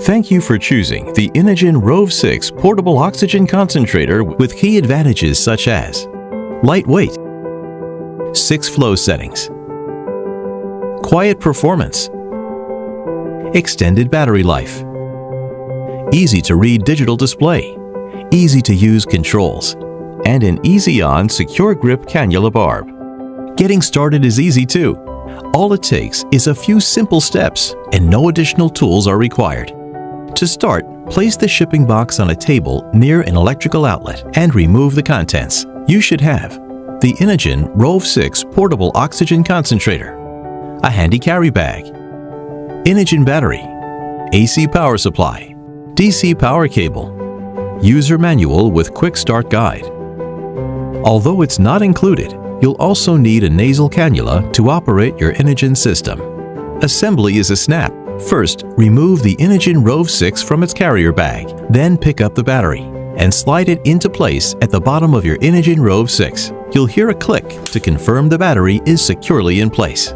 Thank you for choosing the Inogen Rove 6 portable oxygen concentrator with key advantages such as lightweight, 6 flow settings, quiet performance, extended battery life, easy to read digital display, easy to use controls, and an easy-on secure grip cannula barb. Getting started is easy too. All it takes is a few simple steps and no additional tools are required. To start, place the shipping box on a table near an electrical outlet and remove the contents. You should have the Inogen Rove 6 portable oxygen concentrator, a handy carry bag, Inogen battery, AC power supply, DC power cable, user manual with quick start guide. Although it's not included, you'll also need a nasal cannula to operate your Inogen system. Assembly is a snap. First, remove the Inogen Rove 6 from its carrier bag. Then pick up the battery and slide it into place at the bottom of your Inogen Rove 6. You'll hear a click to confirm the battery is securely in place.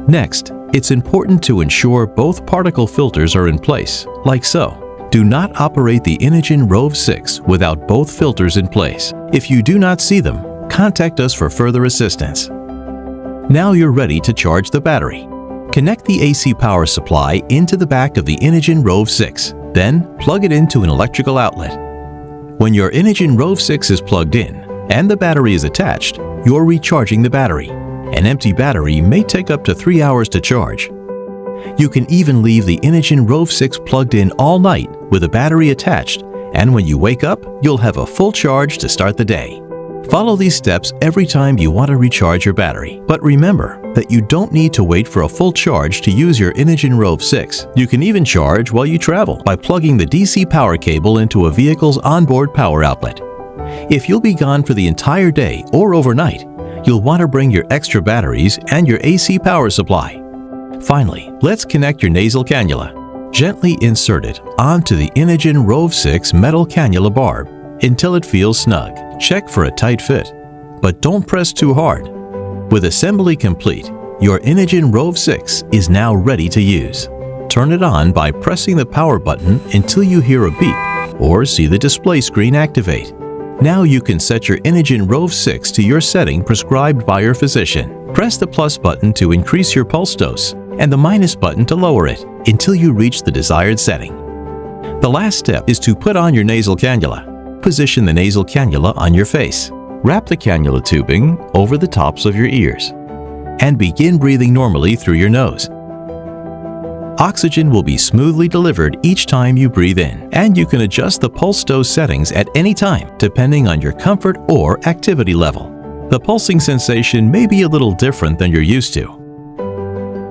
Next, it's important to ensure both particle filters are in place, like so. Do not operate the Inogen Rove 6 without both filters in place. If you do not see them, contact us for further assistance. Now you're ready to charge the battery. Connect the AC power supply into the back of the Inogen Rove 6. Then, plug it into an electrical outlet. When your Inogen Rove 6 is plugged in and the battery is attached, you're recharging the battery. An empty battery may take up to 3 hours to charge. You can even leave the Inogen Rove 6 plugged in all night with a battery attached, and when you wake up, you'll have a full charge to start the day. Follow these steps every time you want to recharge your battery. But remember that you don't need to wait for a full charge to use your Inogen Rove 6. You can even charge while you travel by plugging the DC power cable into a vehicle's onboard power outlet. If you'll be gone for the entire day or overnight, you'll want to bring your extra batteries and your AC power supply. Finally, let's connect your nasal cannula. Gently insert it onto the Inogen Rove 6 metal cannula barb until it feels snug. Check for a tight fit, but don't press too hard. With assembly complete, your Inogen Rove 6 is now ready to use. Turn it on by pressing the power button until you hear a beep or see the display screen activate. Now you can set your Inogen Rove 6 to your setting prescribed by your physician. Press the plus button to increase your pulse dose and the minus button to lower it until you reach the desired setting. The last step is to put on your nasal cannula. Position the nasal cannula on your face. Wrap the cannula tubing over the tops of your ears and begin breathing normally through your nose. Oxygen will be smoothly delivered each time you breathe in, and you can adjust the pulse dose settings at any time depending on your comfort or activity level. The pulsing sensation may be a little different than you're used to.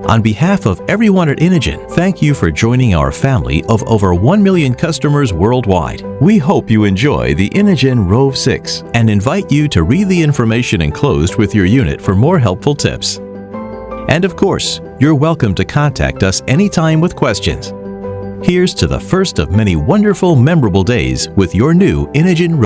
On behalf of everyone at Inogen, thank you for joining our family of over 1 million customers worldwide. We hope you enjoy the Inogen Rove 6 and invite you to read the information enclosed with your unit for more helpful tips. And of course, you're welcome to contact us anytime with questions. Here's to the first of many wonderful, memorable days with your new Inogen Rove.